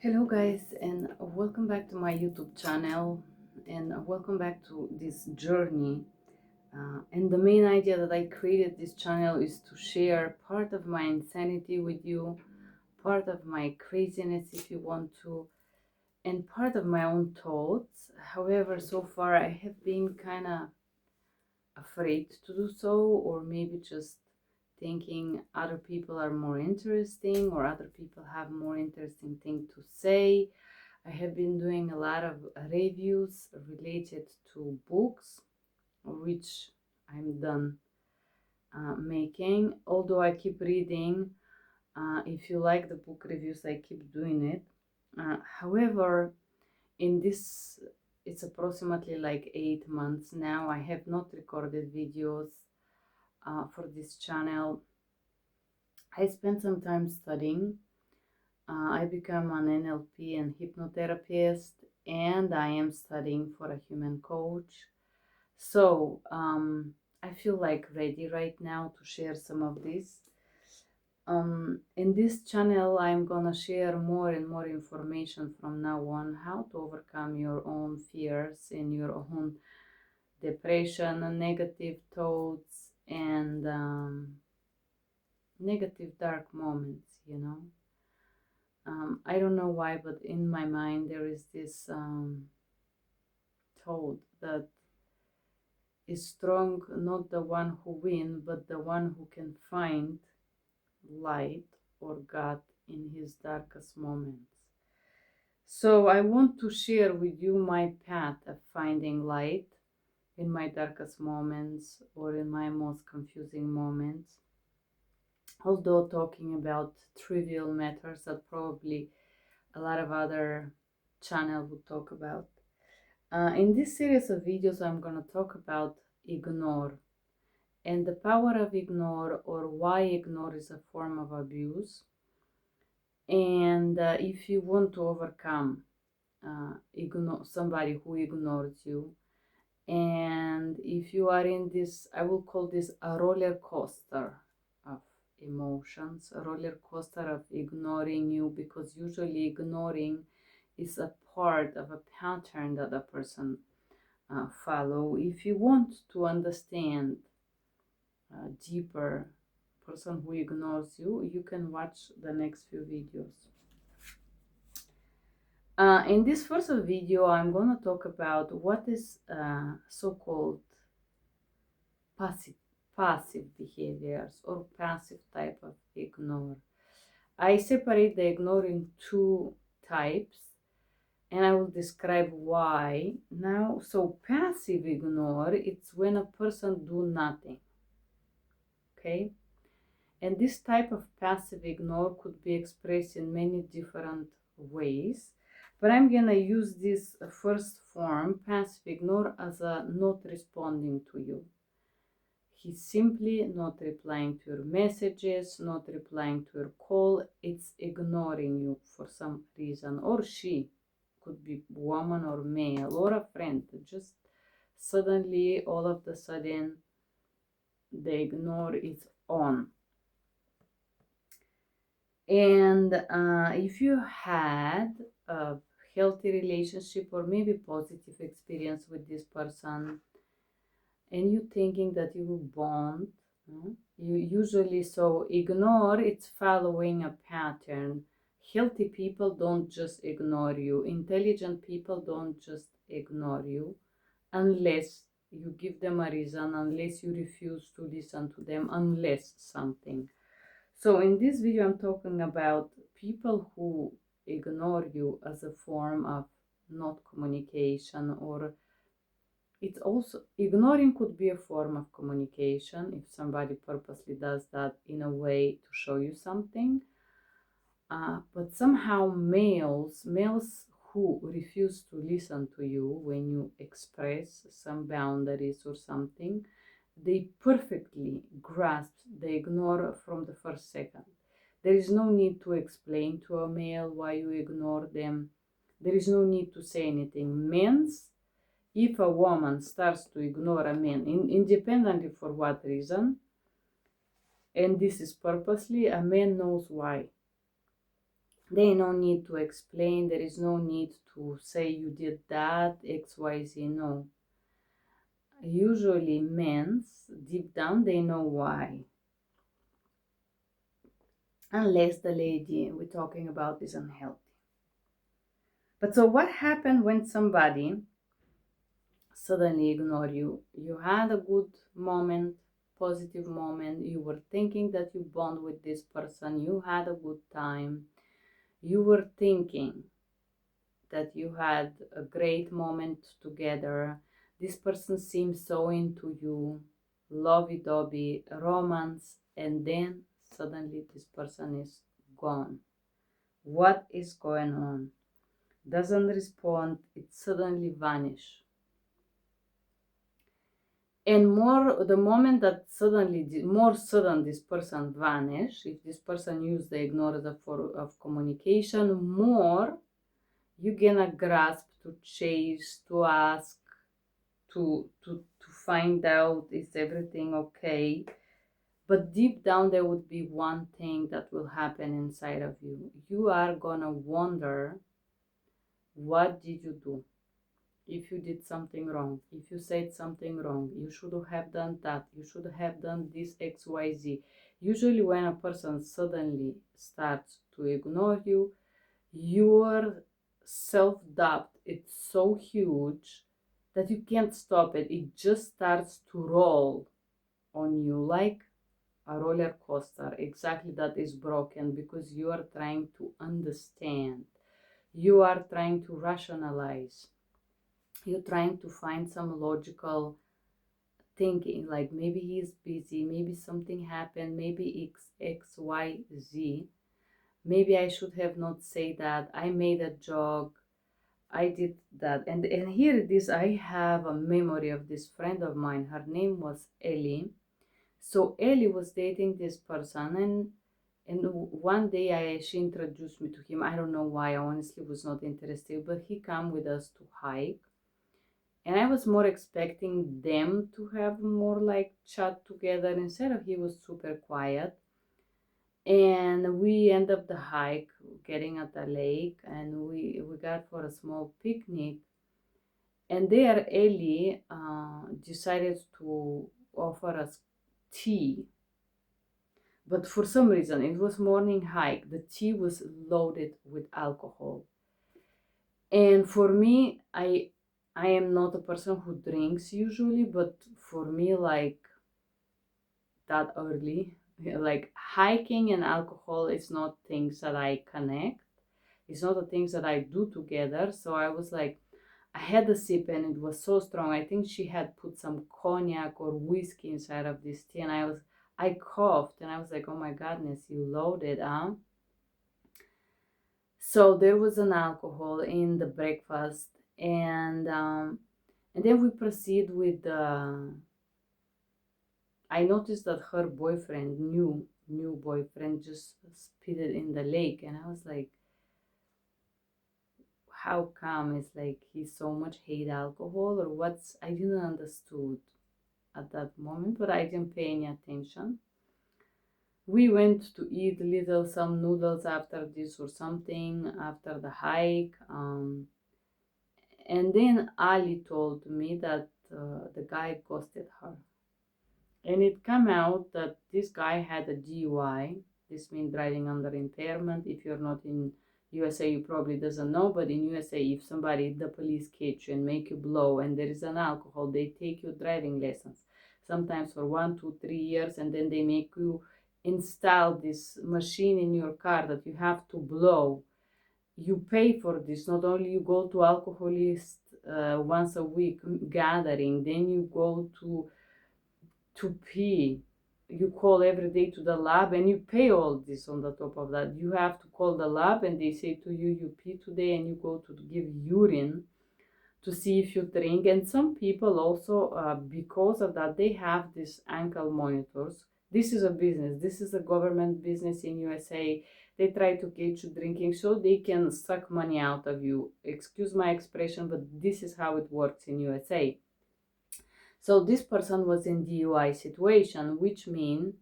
Hello guys, and welcome back to my YouTube channel, and welcome back to this journey. And the main idea that I created this channel is to share part of my insanity with you, part of my craziness if you want to, and part of my own thoughts. However, so far I have been kind of afraid to do so, or maybe just thinking other people are more interesting or other people have more interesting thing to say. I have been doing a lot of reviews related to books, which I'm done making. Although I keep reading, if you like the book reviews, I keep doing it. However, in this, it's approximately like 8 months now. I have not recorded videos for this channel. I spent some time studying. I become an NLP and hypnotherapist, and I am studying for a human coach. So I feel like ready right now to share some of this. In this channel, I'm gonna share more and more information from now on, how to overcome your own fears and your own depression and negative thoughts and negative dark moments. I don't know why, but in my mind there is this thought that is strong, not the one who wins, but the one who can find light or God in his darkest moments. So I want to share with you my path of finding light in my darkest moments or in my most confusing moments. Although talking about trivial matters that probably a lot of other channel would talk about. In this series of videos, I'm going to talk about ignore and the power of ignore, or why ignore is a form of abuse. And if you want to overcome ignore somebody who ignores you, and if you are in this, I will call this a roller coaster of emotions, a roller coaster of ignoring you, because usually ignoring is a part of a pattern that a person follow. If you want to understand deeper person who ignores you, you can watch the next few videos. In this first video, I'm going to talk about what is so-called passive passive behaviors or passive type of ignore. I separate the ignore in two types, and I will describe why now. So passive ignore, it's when a person do nothing. Okay, and this type of passive ignore could be expressed in many different ways, but I'm gonna use this first form, passive ignore, as a not responding to you. He's simply not replying to your messages, not replying to your call. It's ignoring you for some reason. Or she, could be woman or male or a friend. Just suddenly, all of the sudden, the ignore is on. And if you had a healthy relationship or maybe positive experience with this person, and you thinking that you will bond, you usually, so ignore, it's following a pattern. Healthy people don't just ignore you. Intelligent people don't just ignore you unless you give them a reason, unless you refuse to listen to them, unless something. So in this video, I'm talking about people who ignore you as a form of not communication, or it's also, ignoring could be a form of communication if somebody purposely does that in a way to show you something. But somehow males who refuse to listen to you when you express some boundaries or something, they perfectly grasp the ignore from the first second. There is no need to explain to a male why you ignore them. There is no need to say anything. If a woman starts to ignore a man, independently for what reason, and this is purposely, a man knows why. There no need to explain. There is no need to say you did that, XYZ. No. Usually men, deep down, they know why. Unless the lady we're talking about is unhealthy. But so what happened when somebody suddenly ignore you? You had a good moment, positive moment. You were thinking that you bond with this person. You had a good time. You were thinking that you had a great moment together. This person seems so into you, lovey-dovey, romance, and then suddenly this person is gone. What is going on? Doesn't respond, it suddenly vanish. And more the moment that suddenly more sudden this person vanish, if this person use the ignore as a form of communication, more you gonna grasp to chase, to ask, to find out is everything okay. But deep down there would be one thing that will happen inside of you. You are gonna wonder, what did you do? If you did something wrong, if you said something wrong, you should have done that, you should have done this, XYZ. Usually when a person suddenly starts to ignore you, your self-doubt it's so huge that you can't stop it. It just starts to roll on you like a roller coaster. Exactly, that is broken because you are trying to understand, you are trying to rationalize, you're trying to find some logical thinking, like maybe he's busy, maybe something happened, maybe XYZ, maybe I should have not said that, I made a joke, I did that. And here it is, I have a memory of this friend of mine, her name was Ellie. So Ellie was dating this person, and one day she introduced me to him. I don't know why, I honestly was not interested, but he came with us to hike. And I was more expecting them to have more like chat together. Instead of, he was super quiet. And we end up the hike getting at the lake, and we got for a small picnic. And there Ellie decided to offer us tea. But for some reason, it was morning hike. The tea was loaded with alcohol. And for me, I am not a person who drinks usually, but for me, like that early, like hiking and alcohol is not things that I connect. It's not the things that I do together. So I was like, I had a sip and it was so strong. I think she had put some cognac or whiskey inside of this tea, and I coughed and I was like, oh my goodness, you loaded, huh? So there was an alcohol in the breakfast, and then we proceed with the. I noticed that her boyfriend, new boyfriend, just spitted in the lake, and I was like, how come? It's like he so much hate alcohol, or what's? I didn't understood at that moment, but I didn't pay any attention. We went to eat little some noodles after this or something after the hike. And then Ali told me that the guy ghosted her. And it came out that this guy had a DUI. This means driving under impairment. If you're not in USA, you probably doesn't know, but in USA, if somebody, the police catch you and make you blow and there is an alcohol, they take your driving lessons, sometimes for 1, 2, 3 years, and then they make you install this machine in your car that you have to blow. You pay for this. Not only you go to alcoholist once a week gathering, then you go to pee, you call every day to the lab and you pay all this. On the top of that, you have to call the lab and they say to you, you pee today, and you go to give urine to see if you drink. And some people also, because of that, they have these ankle monitors. This is a business, this is a government business in USA. They try to get you drinking so they can suck money out of you. Excuse my expression, but this is how it works in USA. So this person was in DUI situation, which means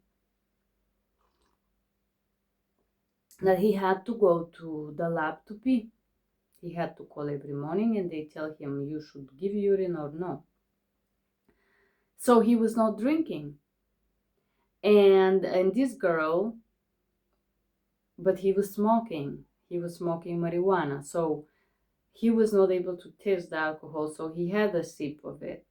that he had to go to the lab to pee. He had to call every morning and they tell him you should give urine or no. So he was not drinking. And this girl, but he was smoking. He was smoking marijuana. So he was not able to taste the alcohol, so he had a sip of it.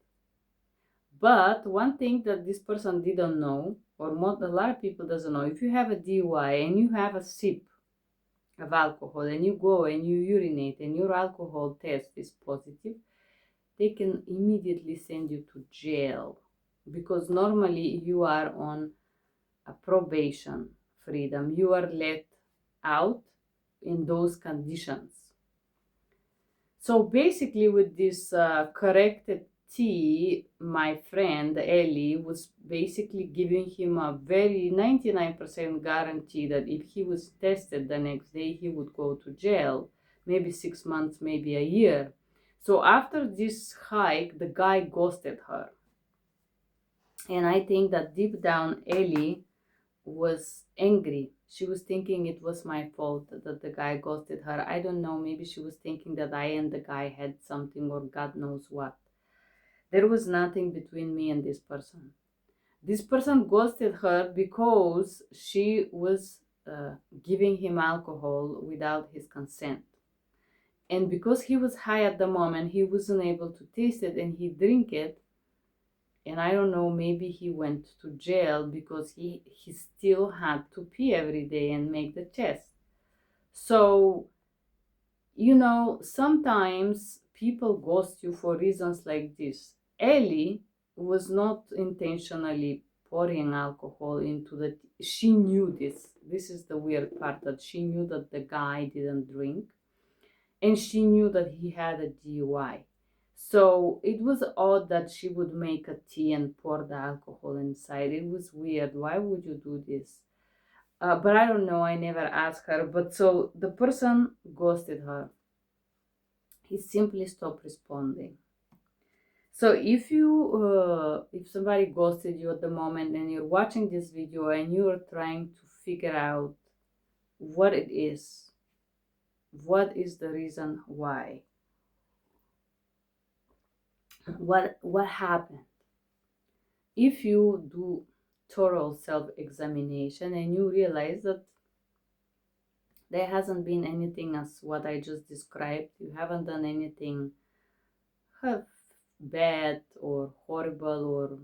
But one thing that this person didn't know, or a lot of people doesn't know, if you have a DUI and you have a sip of alcohol and you go and you urinate and your alcohol test is positive, they can immediately send you to jail, because normally you are on a probation freedom. You are let out in those conditions. So basically, with this corrected tea, my friend Ellie was basically giving him a very 99% guarantee that if he was tested the next day, he would go to jail, maybe 6 months, maybe a year. So after this hike, the guy ghosted her. And I think that deep down, Ellie was angry. She was thinking it was my fault that the guy ghosted her. I don't know, maybe she was thinking that I and the guy had something or God knows what. There was nothing between me and this person. This person ghosted her because she was giving him alcohol without his consent. And because he was high at the moment, he wasn't able to taste it and he drank it. And I don't know, maybe he went to jail because he still had to pee every day and make the test. So, sometimes people ghost you for reasons like this. Ellie was not intentionally pouring alcohol into the she knew this is the weird part, that she knew that the guy didn't drink and she knew that he had a DUI. So it was odd that she would make a tea and pour the alcohol inside. It was weird. Why would you do this? But I don't know. I never asked her. But so the person ghosted her. He simply stopped responding. So if somebody ghosted you at the moment and you're watching this video and you're trying to figure out what it is, what is the reason why, what happened, if you do thorough self-examination and you realize that there hasn't been anything as what I just described, you haven't done anything bad or horrible or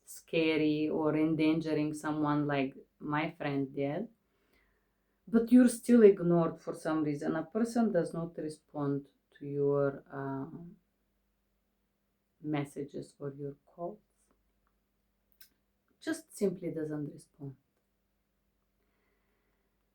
scary or endangering someone like my friend did, but you're still ignored for some reason, a person does not respond to your messages or your calls, just simply doesn't respond.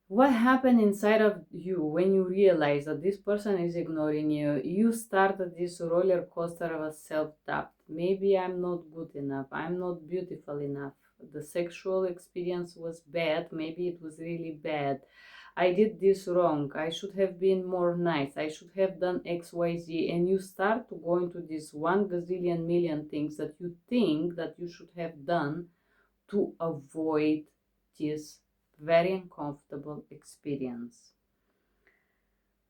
What happened inside of you when you realize that this person is ignoring you? You started this roller coaster of a self-doubt. Maybe I'm not good enough. I'm not beautiful enough. The sexual experience was bad. Maybe it was really bad. I did this wrong. I should have been more nice. I should have done XYZ. And you start to go into this 1 gazillion million things that you think that you should have done to avoid this very uncomfortable experience.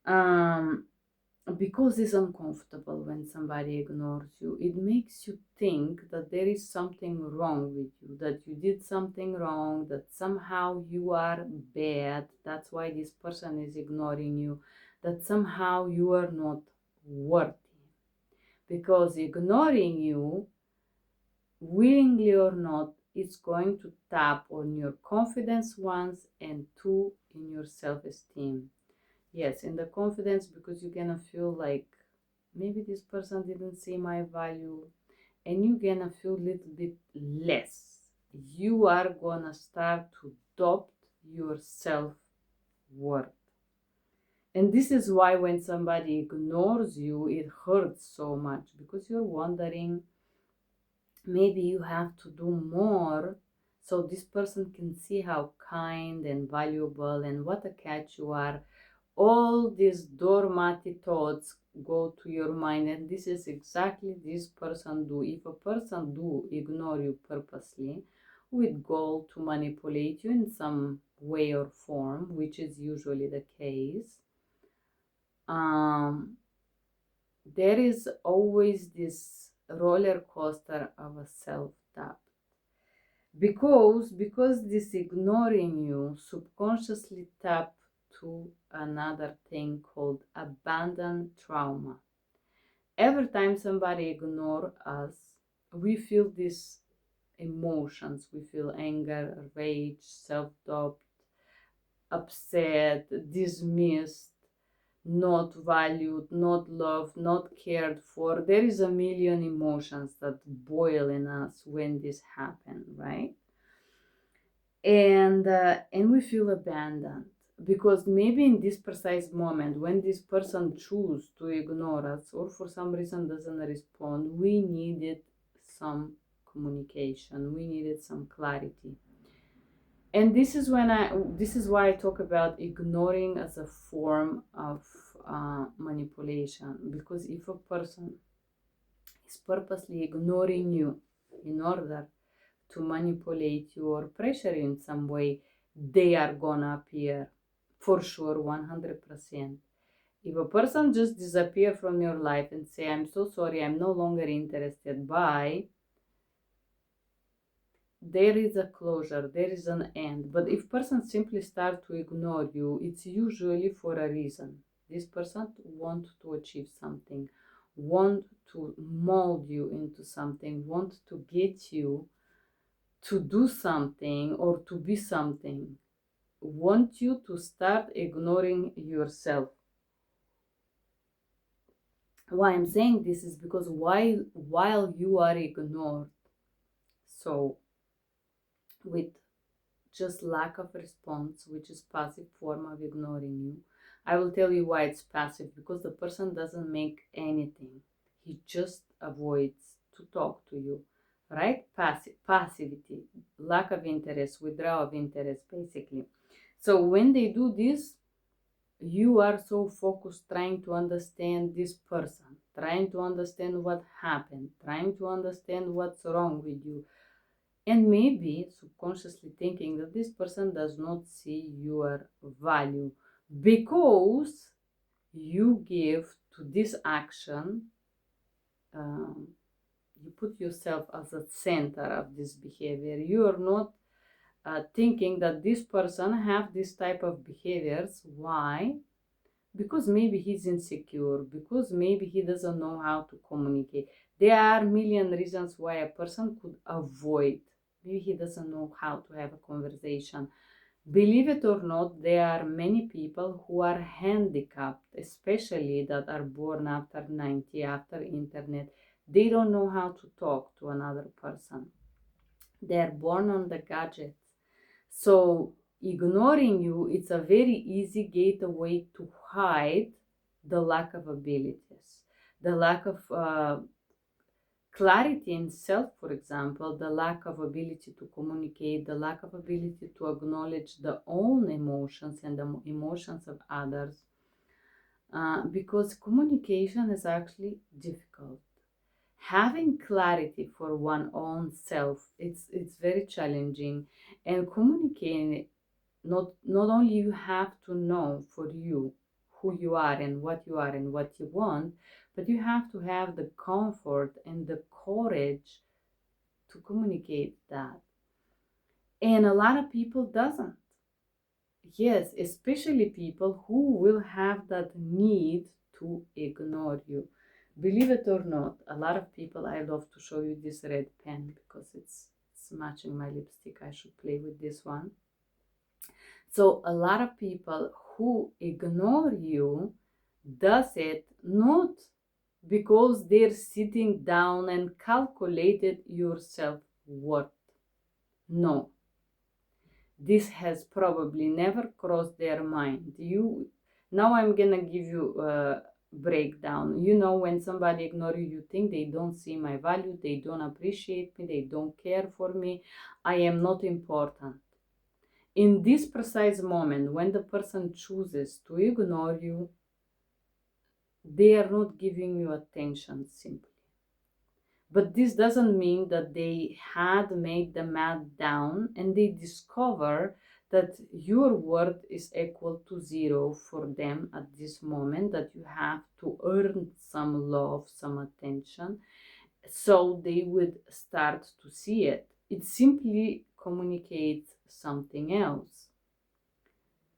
Because it's uncomfortable when somebody ignores you. It makes you think that there is something wrong with you, that you did something wrong, that somehow you are bad. That's why this person is ignoring you, that somehow you are not worthy. Because ignoring you, willingly or not, it's going to tap on your confidence once, and two, in your self-esteem. Yes, in the confidence, because you're gonna feel like maybe this person didn't see my value, and you're gonna feel a little bit less. You are gonna start to doubt your self-worth. And this is why when somebody ignores you, it hurts so much, because you're wondering, maybe you have to do more so this person can see how kind and valuable and what a catch you are. All these dormant thoughts go to your mind, and this is exactly this person do. If a person do ignore you purposely, with goal to manipulate you in some way or form, which is usually the case. Um, there is always this roller coaster of a self-doubt, because this ignoring you subconsciously tap to another thing called abandoned trauma. Every time somebody ignore us, we feel these emotions. We feel anger, rage, self-doubt, upset, dismissed, not valued, not loved, not cared for. There is a million emotions that boil in us when this happens, right? And we feel abandoned, because maybe in this precise moment when this person choose to ignore us or for some reason doesn't respond, we needed some communication, we needed some clarity. And this is why I talk about ignoring as a form of manipulation, because if a person is purposely ignoring you in order to manipulate you or pressure you in some way, they are gonna appear for sure, 100%. If a person just disappear from your life and say, I'm so sorry, I'm no longer interested, bye, there is a closure, there is an end. But if person simply start to ignore you, it's usually for a reason. This person want to achieve something, want to mold you into something, want to get you to do something or to be something, want you to start ignoring yourself. Why I'm saying this is because while you are ignored, so with just lack of response, which is passive form of ignoring you, I will tell you why it's passive, because the person doesn't make anything. He just avoids to talk to you, right? Passivity, lack of interest, withdrawal of interest, basically. So when they do this, you are so focused trying to understand this person, trying to understand what happened, trying to understand what's wrong with you, and maybe subconsciously thinking that this person does not see your value because you give to this action, um, you put yourself as a center of this behavior. You are not thinking that this person have this type of behaviors. Why? Because maybe he's insecure, because maybe he doesn't know how to communicate. There are a million reasons why a person could avoid. Maybe he doesn't know how to have a conversation. Believe it or not, there are many people who are handicapped, especially that are born after 90, after internet. They don't know how to talk to another person. They are born on the gadgets. So ignoring you, it's a very easy gateway to hide the lack of abilities, the lack of clarity in self, for example, the lack of ability to communicate, the lack of ability to acknowledge the own emotions and the emotions of others, because communication is actually difficult. Having clarity for one own self, it's very challenging, and communicating, not only you have to know for you who you are and what you are and what you want, but you have to have the comfort and the courage to communicate that. And a lot of people doesn't. Yes, especially people who will have that need to ignore you. Believe it or not, a lot of people, I love to show you this red pen because it's matching my lipstick. I should play with this one. So a lot of people who ignore you does it not because they're sitting down and calculated your self-worth. No, this has probably never crossed their mind. Now I'm gonna give you a breakdown. You know, when somebody ignores you, you think they don't see my value, they don't appreciate me, they don't care for me, I am not important. In this precise moment, when the person chooses to ignore you, they are not giving you attention simply. But this doesn't mean that they had made the math down and they discover that your worth is equal to zero for them at this moment, that you have to earn some love, some attention, so they would start to see it. It simply communicates something else.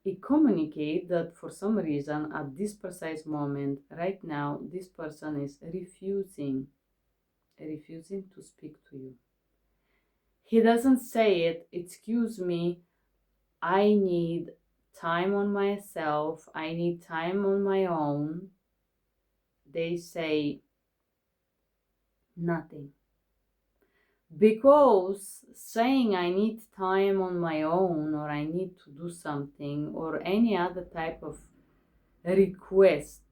It communicates that for some reason, at this precise moment, right now, this person is refusing to speak to you. He doesn't say it, excuse me, I need time on myself, I need time on my own. They say nothing. Because saying I need time on my own, or I need to do something, or any other type of request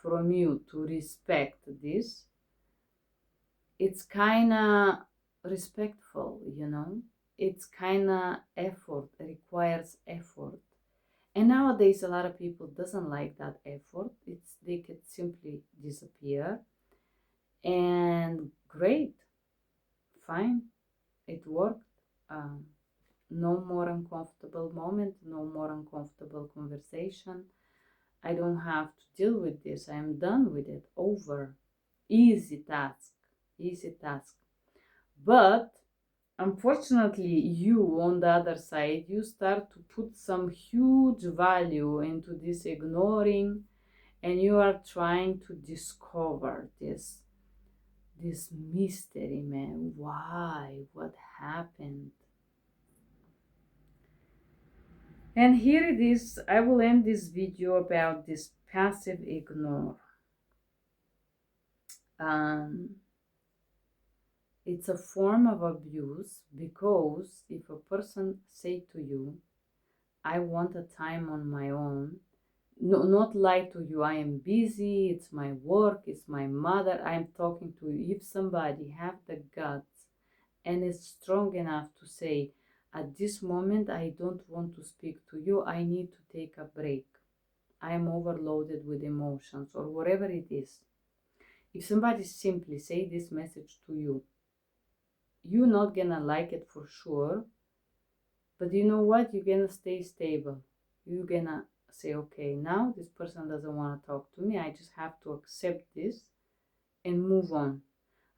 from you to respect this, it's kind of respectful, you know? It's kind of effort, requires effort. And nowadays, a lot of people doesn't like that effort. They could simply disappear. And great, fine, it worked. Um, no more uncomfortable moment, no more uncomfortable conversation. I don't have to deal with this. I am done with it. Over. Easy task. Easy task. But unfortunately, you on the other side, you start to put some huge value into this ignoring, and you are trying to discover this mystery, man. Why? What happened? And here it is. I will end this video about this passive ignore. Um, it's a form of abuse, because if a person say to you, I want a time on my own, no, not lie to you, I am busy, it's my work, it's my mother, I'm talking to you. If somebody have the guts and is strong enough to say, at this moment I don't want to speak to you, I need to take a break, I am overloaded with emotions, or whatever it is. If somebody simply say this message to you, you're not gonna like it for sure, but you know what, you're gonna stay stable. You're gonna say, okay, now this person doesn't want to talk to me, I just have to accept this and move on.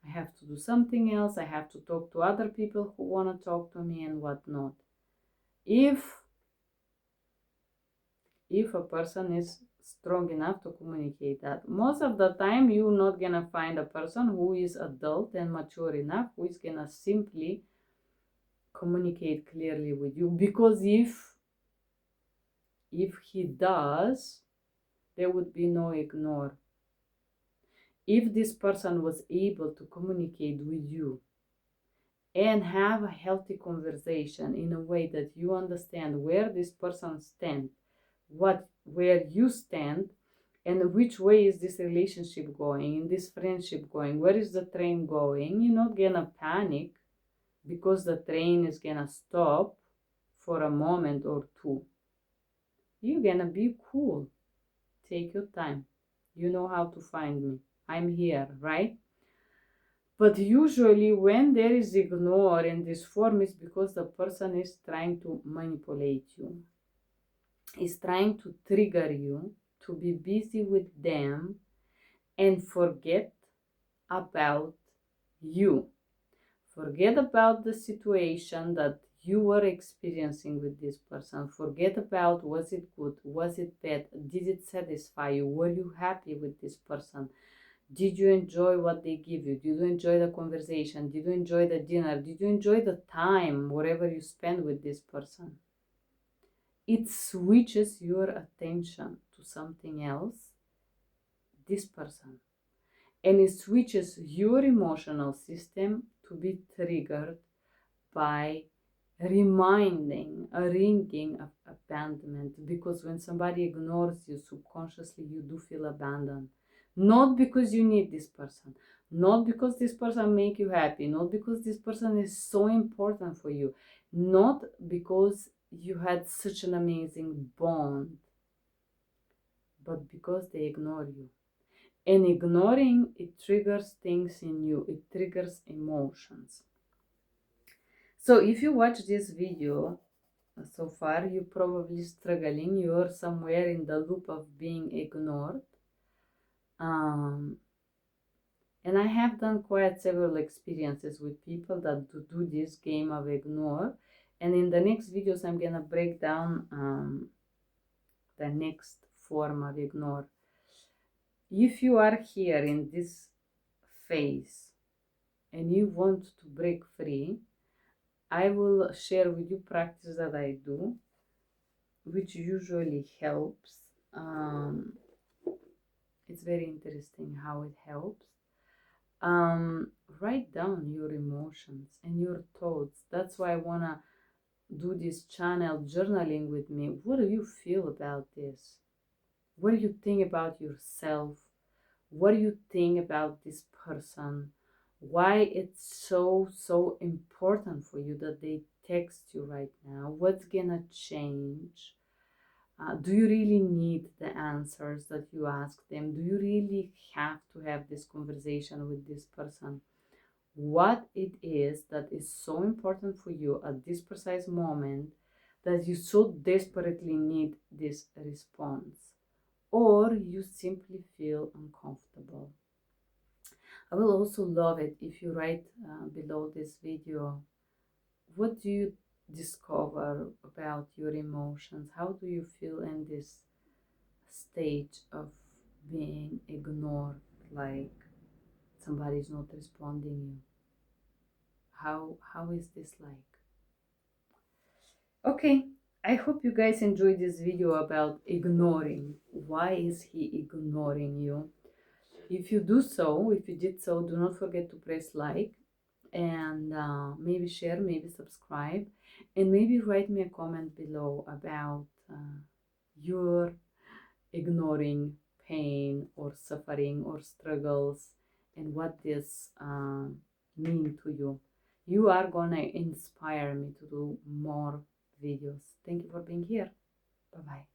I have to do something else, I have to talk to other people who want to talk to me and whatnot. If a person is strong enough to communicate that, most of the time you're not gonna find a person who is adult and mature enough who is gonna simply communicate clearly with you, because if he does, there would be no ignore. If this person was able to communicate with you and have a healthy conversation in a way that you understand where this person stands, where you stand, and which way is this relationship going, in this friendship going, where is the train going, you're not gonna panic because the train is gonna stop for a moment or two. You're gonna be cool. Take your time. You know how to find me. I'm here, right? But usually when there is ignore in this form, is because the person is trying to manipulate you, is trying to trigger you to be busy with them and forget about you. Forget about the situation that you were experiencing with this person. Forget about, was it good, was it bad, did it satisfy you, were you happy with this person, did you enjoy what they give you, did you enjoy the conversation, did you enjoy the dinner, did you enjoy the time, whatever you spend with this person. It switches your attention to something else, this person, and it switches your emotional system to be triggered by reminding, a ringing of abandonment. Because when somebody ignores you, subconsciously you do feel abandoned. Not because you need this person, not because this person make you happy, not because this person is so important for you, not because you had such an amazing bond, but because they ignore you. And ignoring, it triggers things in you, it triggers emotions. So if you watch this video so far, you're probably struggling, you're somewhere in the loop of being ignored. Um, and I have done quite several experiences with people that do this game of ignore. And in the next videos, I'm gonna break down the next form of ignore. If you are here in this phase and you want to break free, I will share with you practice that I do, which usually helps. It's very interesting how it helps. Write down your emotions and your thoughts. That's why I wanna do this channel journaling with me. What do you feel about this? What do you think about yourself? What do you think about this person? Why it's so important for you that they text you right now? What's gonna change? Do you really need the answers that you ask them? Do you really have to have this conversation with this person? What it is that is so important for you at this precise moment that you so desperately need this response, or you simply feel uncomfortable. I will also love it if you write below this video, what do you discover about your emotions? How do you feel in this stage of being ignored, like somebody's not responding you? How is this like? Okay, I hope you guys enjoyed this video about ignoring. Why is he ignoring you? If you did so, do not forget to press like and maybe share, maybe subscribe, and maybe write me a comment below about your ignoring pain or suffering or struggles and what this mean to you. You are gonna inspire me to do more videos. Thank you for being here. Bye bye.